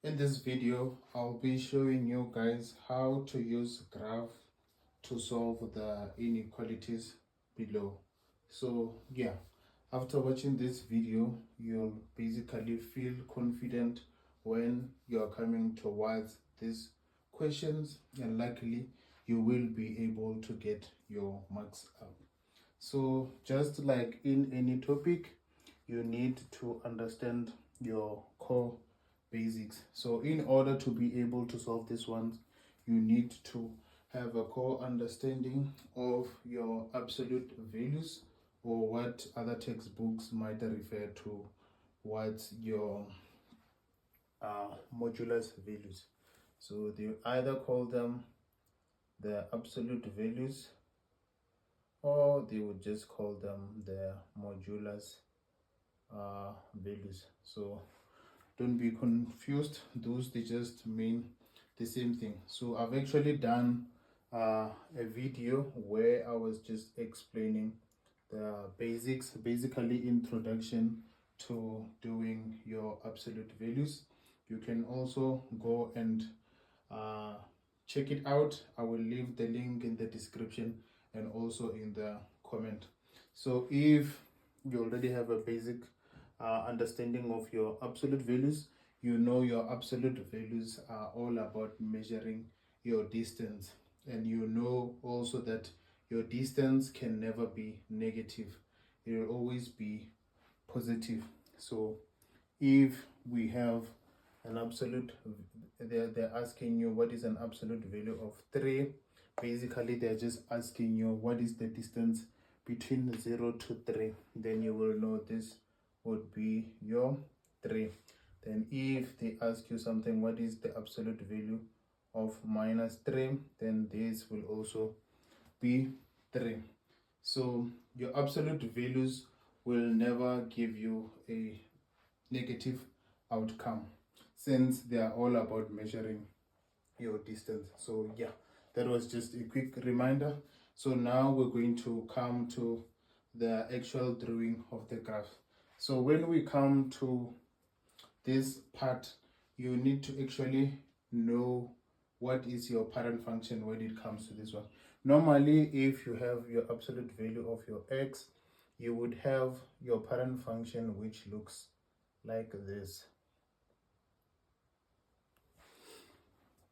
In this video, I'll be showing you guys how to use graph to solve the inequalities below. So yeah, after watching this video, you'll basically feel confident when you're coming towards these questions, and likely you will be able to get your marks up. So just like in any topic, you need to understand your core basics. So in order to be able to solve this one, you need to have a core understanding of your absolute values, or what other textbooks might refer to what's your modulus values. So they either call them the absolute values, or they would just call them the modulus values. So don't be confused, those they just mean the same thing. So I've actually done a video where I was just explaining the basics, basically introduction to doing your absolute values. You can also go and check it out. I will leave the link in the description and also in the comment. So if you already have a basic understanding of your absolute values, you know your absolute values are all about measuring your distance, and you know also that your distance can never be negative, it will always be positive. So if we have an absolute, they're asking you what is an absolute value of 3. Basically they're just asking you what is the distance between 0 to 3, then you will know this would be your 3. Then if they ask you something, what is the absolute value of -3, then this will also be 3. So your absolute values will never give you a negative outcome, since they are all about measuring your distance. So yeah, that was just a quick reminder. So now we're going to come to the actual drawing of the graph. So when we come to this part, you need to actually know what is your parent function when it comes to this one. Normally, if you have your absolute value of your x, you would have your parent function which looks like this.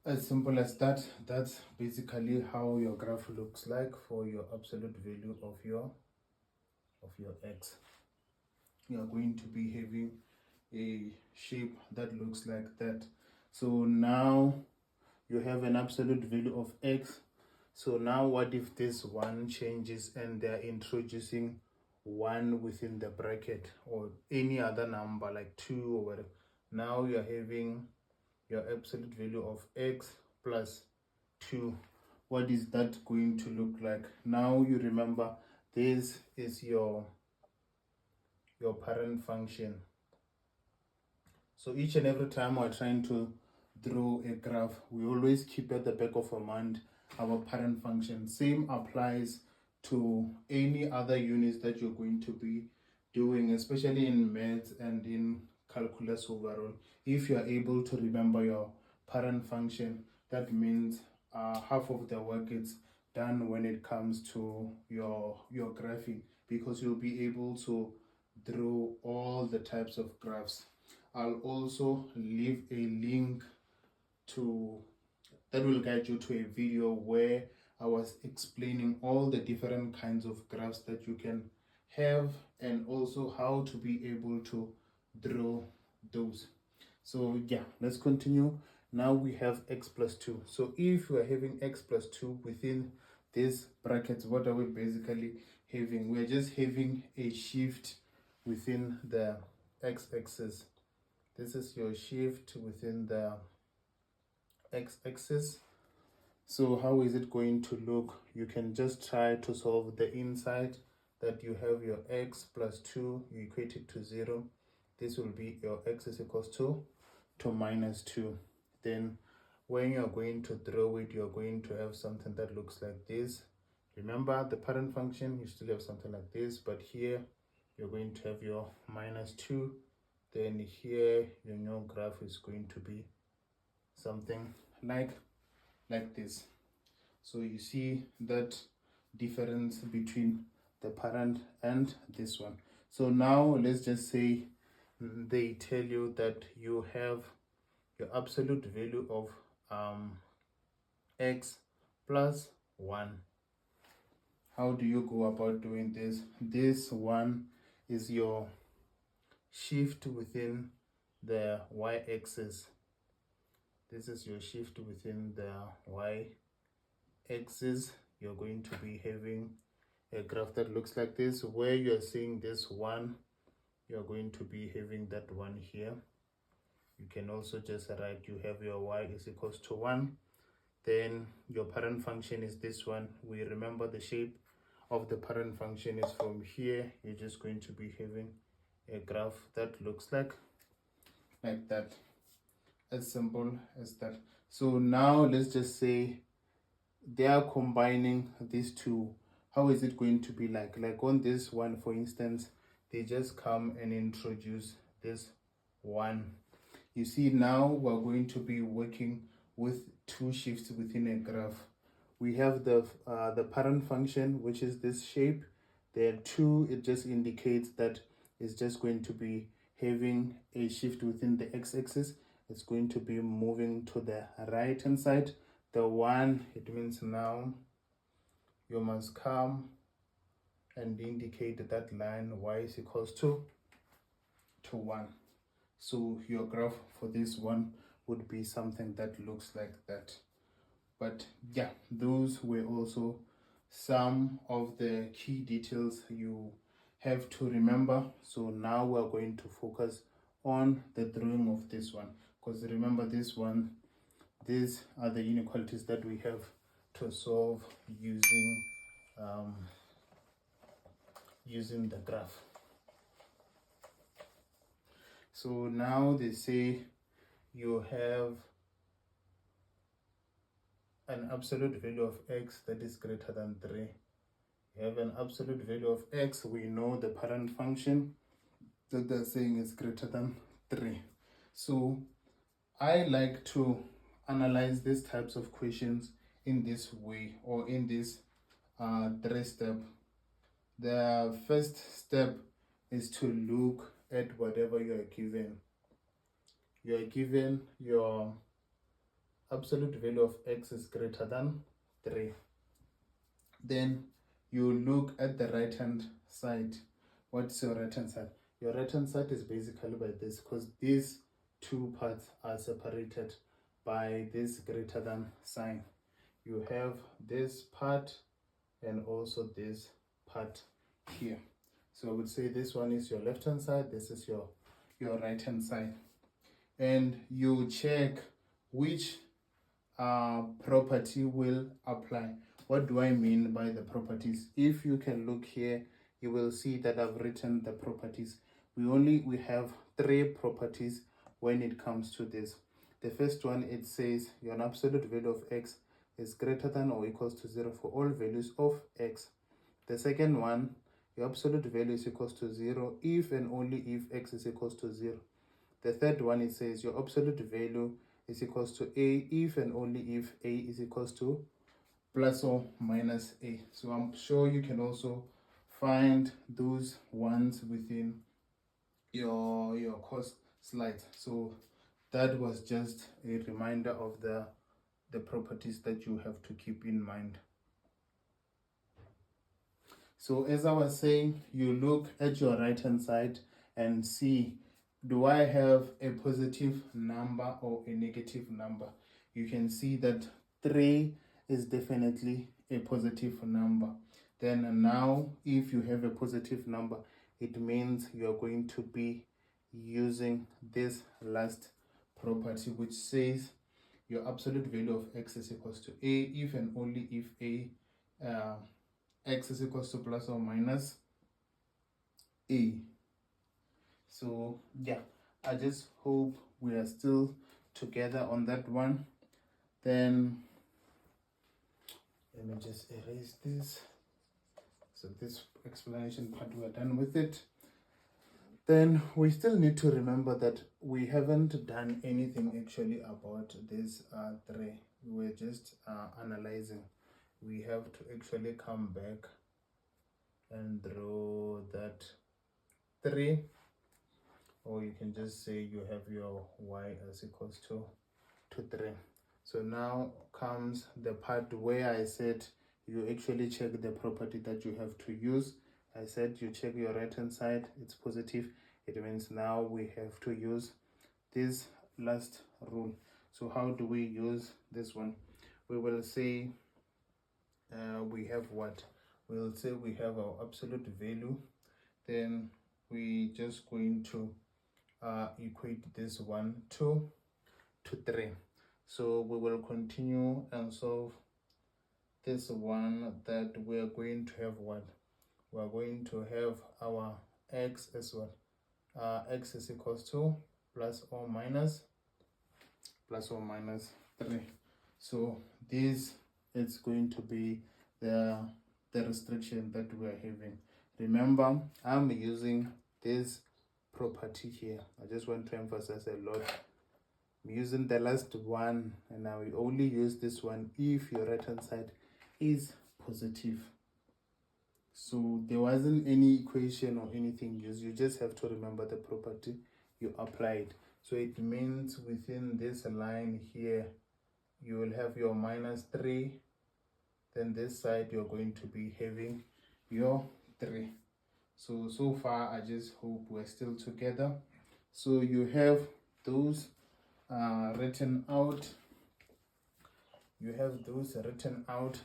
As simple as that. That's basically how your graph looks like for your absolute value of your x. You are going to be having a shape that looks like that. So now you have an absolute value of x. So now what if this one changes and they're introducing 1 within the bracket, or any other number like 2 or whatever? Now you're having your absolute value of x plus 2. What is that going to look like? Now you remember this is your parent function. So each and every time we're trying to draw a graph, we always keep at the back of our mind our parent function. Same applies to any other units that you're going to be doing, especially in maths and in calculus overall. If you are able to remember your parent function, that means half of the work is done when it comes to your graphing, because you'll be able to draw all the types of graphs. I'll also leave a link to that will guide you to a video where I was explaining all the different kinds of graphs that you can have, and also how to be able to draw those. So yeah, let's continue. Now we have x plus 2. So if we are having x plus 2 within these brackets, what are we basically having? We're just having a shift within the x-axis. This is your shift within the x-axis. So how is it going to look? You can just try to solve the inside, that you have your x plus 2, you equate it to 0. This will be your x is equals to -2. Then when you're going to draw it, you're going to have something that looks like this. Remember the parent function, you still have something like this, but here you're going to have your -2. Then here your new graph is going to be something like this. So you see that difference between the parent and this one. So now let's just say they tell you that you have your absolute value of x plus 1. How do you go about doing this? This one is your shift within the y-axis. This is your shift within the y-axis. You're going to be having a graph that looks like this, where you're seeing this one, you're going to be having that one here. You can also just write you have your y is equals to 1. Then your parent function is this one. We remember the shape of the parent function is from here. You're just going to be having a graph that looks like that. As simple as that. So now let's just say they are combining these two. How is it going to be like on this one, for instance, they just come and introduce this one. You see, now we're going to be working with two shifts within a graph. We have the parent function, which is this shape. There are two. It just indicates that it's just going to be having a shift within the x-axis. It's going to be moving to the right hand side. The one, it means now you must come and indicate that line y is equals to 1. So your graph for this one would be something that looks like that. But yeah, those were also some of the key details you have to remember. So now we're going to focus on the drawing of this one, because remember this one, these are the inequalities that we have to solve using using the graph. So now they say you have an absolute value of x that is greater than 3. You have an absolute value of x. We know the parent function that they're saying is greater than 3. So I like to analyze these types of questions in this way, or in this 3-step. The first step is to look at whatever you are given. You are given your absolute value of x is greater than 3. Then you look at the right hand side. What's your right hand side? Your right hand side is basically by this, because these two parts are separated by this greater than sign. You have this part and also this part here. So I would say this one is your left hand side, this is your right hand side. And you check which property will apply. What do I mean by the properties? If you can look here, you will see that I've written the properties. We have 3 properties when it comes to this. The first one, it says your absolute value of x is greater than or equals to 0 for all values of x. The second one, your absolute value is equals to 0 if and only if x is equals to 0. The third one, it says your absolute value is equals to a if and only if a is equals to plus or minus a. So I'm sure you can also find those ones within your course slides. So that was just a reminder of the properties that you have to keep in mind. So as I was saying, you look at your right hand side and see, do I have a positive number or a negative number? You can see that 3 is definitely a positive number. Then now, if you have a positive number, it means you're going to be using this last property, which says your absolute value of x is equals to a if and only if x is equals to plus or minus a. So yeah, I just hope we are still together on that one. Then let me just erase this. So this explanation part, we're done with it. Then we still need to remember that we haven't done anything actually about this 3. We're just analyzing. We have to actually come back and draw that 3, or you can just say you have your y as equals to 3. So now comes the part where I said you actually check the property that you have to use. I said you check your right hand side, it's positive. It means now we have to use this last rule. So how do we use this one? We will say we have what? We'll say we have our absolute value. Then we just going to equate this 1 to 3. So we will continue and solve this one, that we're going to have what? We're going to have our x as what? X is equals to plus or minus 3. So this is going to be the restriction that we're having. Remember, I'm using this property here. I just want to emphasize a lot. I'm using the last one, and I will only use this one if your right hand side is positive. So there wasn't any equation or anything used. You just have to remember the property you applied. So it means within this line here, you will have your minus 3. Then this side, you're going to be having your 3. So far, I just hope we're still together. So you have those written out.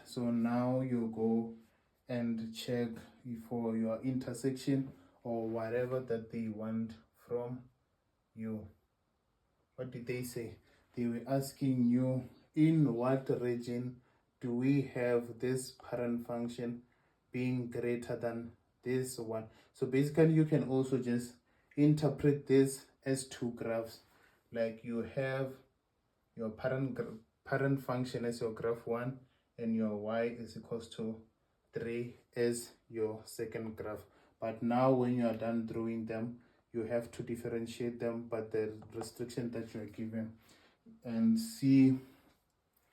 So now you go and check for your intersection or whatever that they want from you. What did they say? They were asking you, in what region do we have this parent function being greater than this one? So basically you can also just interpret this as 2 graphs. Like you have your parent function as your graph 1, and your y is equals to 3 as your second graph. But now when you are done drawing them, you have to differentiate them by the restriction that you are given and see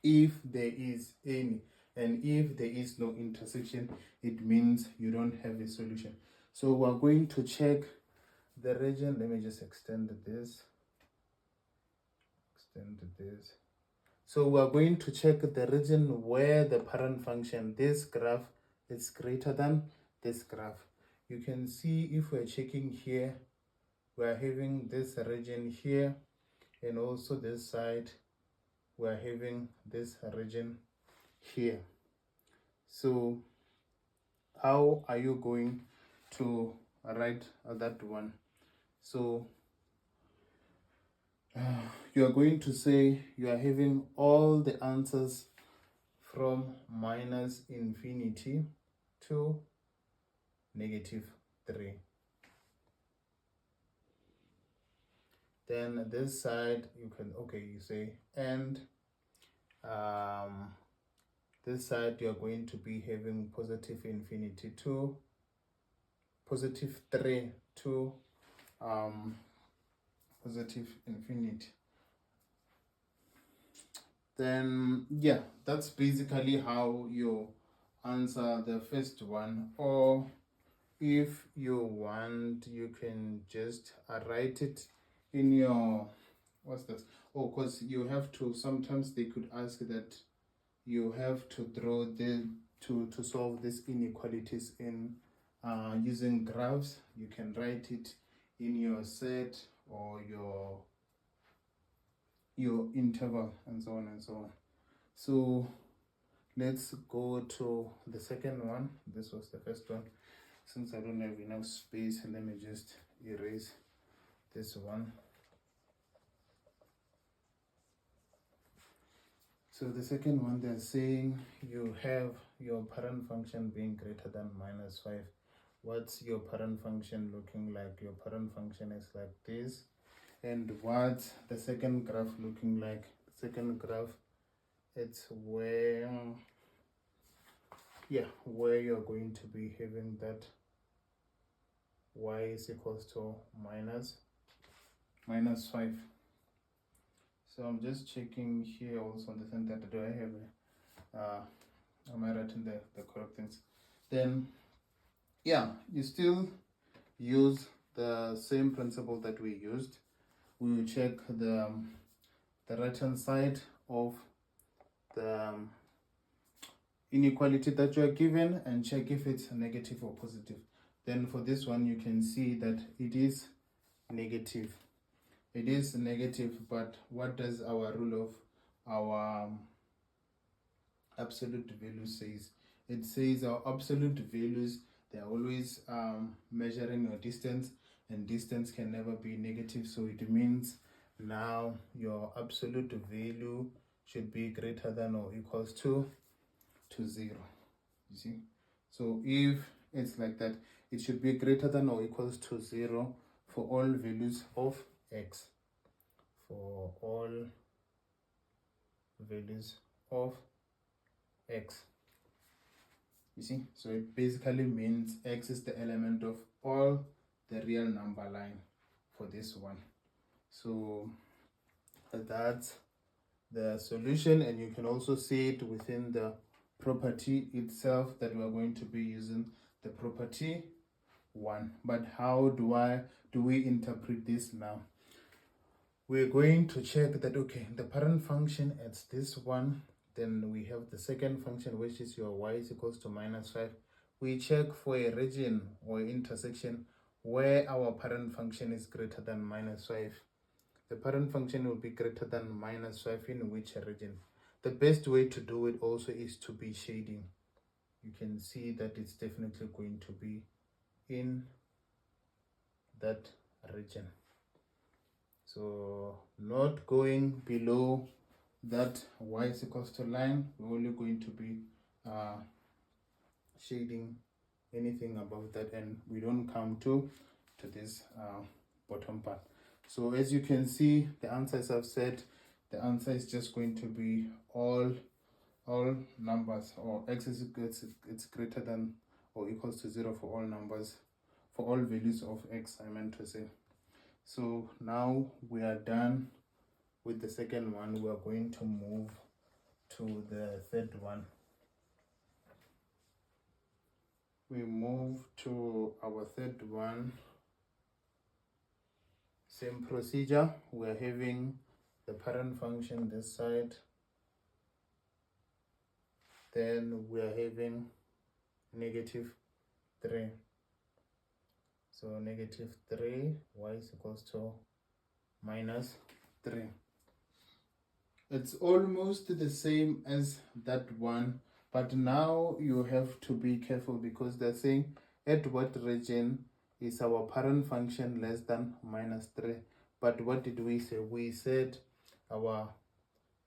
if there is any. And if there is no intersection, it means you don't have a solution. So we're going to check the region. Let me just extend this. So we're going to check the region where the parent function, this graph, is greater than this graph. You can see if we're checking here, we're having this region here, and also this side, we're having this region here. So how are you going to write that one? So you are going to say you are having all the answers from minus infinity to negative 3. Then this side you can, you say, and this side you're going to be having positive infinity to positive 3 to positive infinity. Then yeah, that's basically how you answer the first one. Or if you want, you can just write it in your, what's that? Oh, because you have to, sometimes they could ask that you have to draw to solve these inequalities in using graphs. You can write it in your set or your interval and so on and so on. So let's go to the second one. This was the first one. Since I don't have enough space, let me just erase this one. So the second one, they're saying you have your parent function being greater than minus 5. What's your parent function looking like? Your parent function is like this. And what's the second graph looking like? The second graph, it's where you're going to be having that y is equals to minus 5. So I'm just checking here also on the center, do I have am I writing the correct things? Then yeah, you still use the same principle that we used. We will check the right hand side of the inequality that you are given and check if it's negative or positive. Then for this one, you can see that it is negative. It is negative, but what does our rule of our absolute value says? It says our absolute values, they are always measuring your distance, and distance can never be negative. So it means now your absolute value should be greater than or equals to 0. You see, so if it's like that, it should be greater than or equals to 0 for all values of x. For all values of x. You see, so it basically means x is the element of all the real number line for this one. So that's the solution, and you can also see it within the property itself that we are going to be using, the property 1. But how do we interpret this now? We're going to check that, okay, the parent function at this one, then we have the second function, which is your y is equals to minus 5. We check for a region or intersection where our parent function is greater than minus 5. The parent function will be greater than minus 5 in which region? The best way to do it also is to be shading. You can see that it's definitely going to be in that region. So not going below that y is equals to line, we're only going to be shading anything above that, and we don't come to this bottom part. So as you can see, the answers I've said, the answer is just going to be all numbers, or x is it's greater than or equals to 0 for all numbers, for all values of x, I meant to say. So now we are done with the second one. We are going to move to the third one. We move to our third one. Same procedure. We are having the parent function this side. Then we are having negative 3. So negative 3, y is equals to minus 3. It's almost the same as that one, but now you have to be careful because they're saying at what region is our parent function less than minus 3. But what did we say? We said our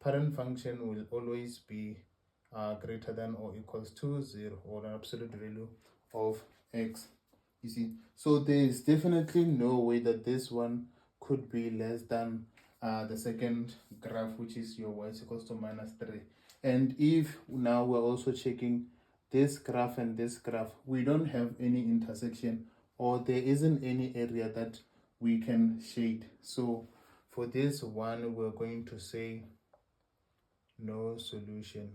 parent function will always be greater than or equals to 0, or an absolute value of x. You see, so there is definitely no way that this one could be less than the second graph, which is your y is equals to minus 3. And if now we're also checking this graph and this graph, we don't have any intersection, or there isn't any area that we can shade. So for this one, we're going to say no solution.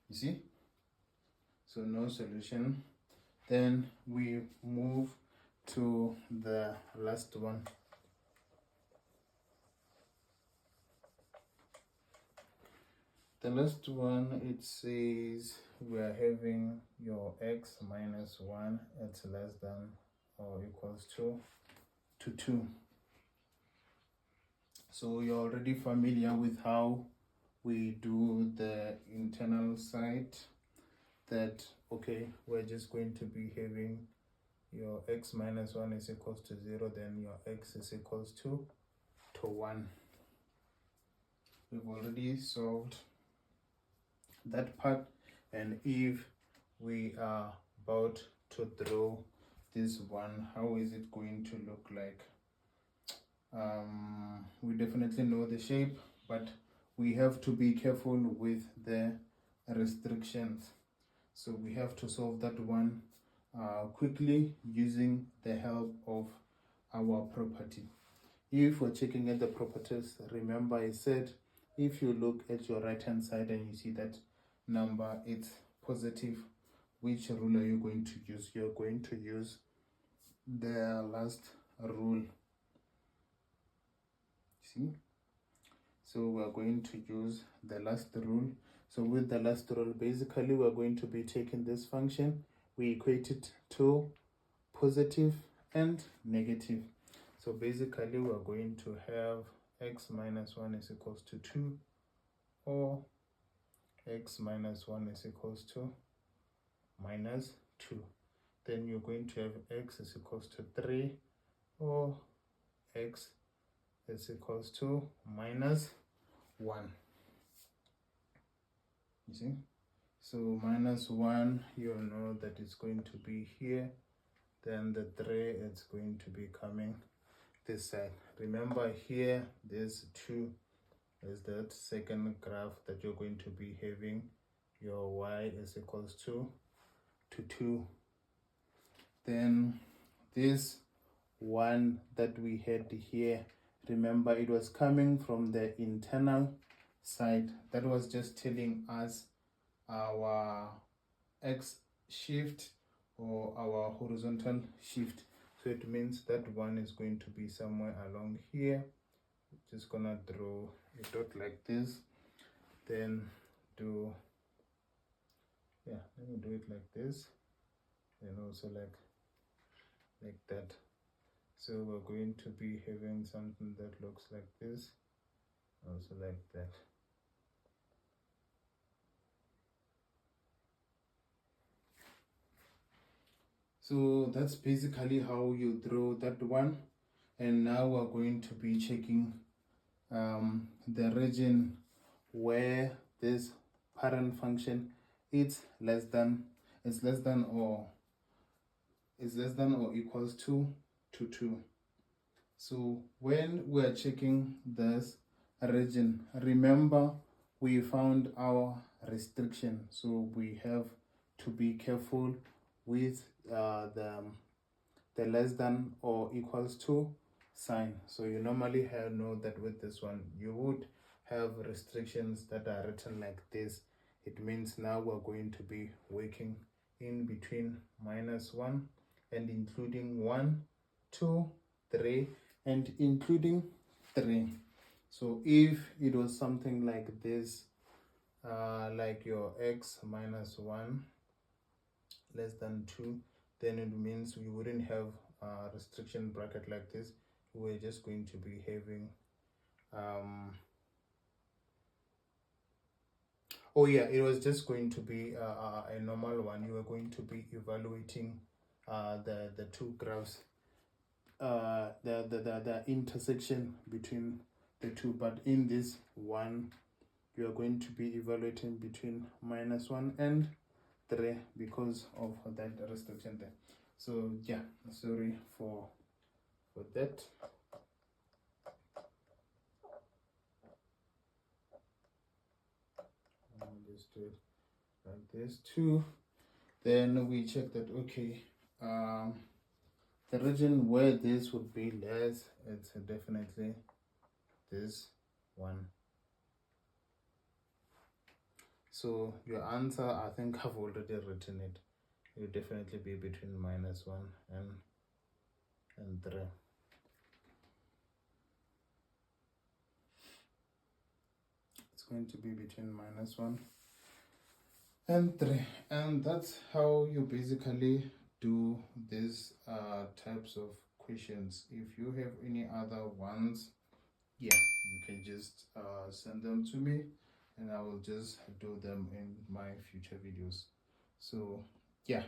You see? So no solution. Then we move to the last one. The last one, it says we are having your x minus 1, it's less than or equals to 2. So you're already familiar with how we do the internal side, that okay, we're just going to be having your x minus 1 is equals to 0, then your x is equals to 1. We've already solved that part, and if we are about to draw this one, how is it going to look like? We definitely know the shape, but we have to be careful with the restrictions. So we have to solve that one quickly using the help of our property. If we're checking at the properties, remember I said if you look at your right hand side and you see that number, it's positive, which rule are you going to use? You're going to use the last rule. See, so we're going to use the last rule. So with the last rule, basically we're going to be taking this function, we equate it to positive and negative. So basically we're going to have x minus 1 is equals to 2, or x minus 1 is equals to minus 2. Then you're going to have x is equals to 3, or x is equals to minus 1. You see? So minus 1, you know that it's going to be here. Then the 3 is going to be coming this side. Remember here, this 2 is that second graph that you're going to be having. Your y is equals to 2. Then this 1 that we had here, remember it was coming from the internal side. That was just telling us our x shift or our horizontal shift. So it means that 1 is going to be somewhere along here. Just gonna draw a dot like this, then do, yeah, let me do it like this, and also like that. So we're going to be having something that looks like this, also like that. So that's basically how you draw that one. And now we're going to be checking the region where this parent function is less than or equals to 2. So when we're checking this region, remember we found our restriction, so we have to be careful with the less than or equals to sign. So you normally know that with this one you would have restrictions that are written like this. It means now we're going to be working in between -1 and including 1, 2, 3, and including 3. So if it was something like this, like your x minus 1 less than 2, then it means we wouldn't have a restriction bracket like this. We're just going to be having oh yeah, it was just going to be a normal one. You are going to be evaluating the two graphs, the intersection between the two, but in this one you are going to be evaluating between -1 and 3 because of that restriction there. So yeah, sorry for that. Just do it like this too. Then we check that, okay, the region where this would be less, it's definitely this one. So your answer, I think I've already written it. It will definitely be between -1 and 3. It's going to be between -1 and 3, and that's how you basically do these types of questions. If you have any other ones, yeah, you can just send them to me and I will just do them in my future videos. So yeah,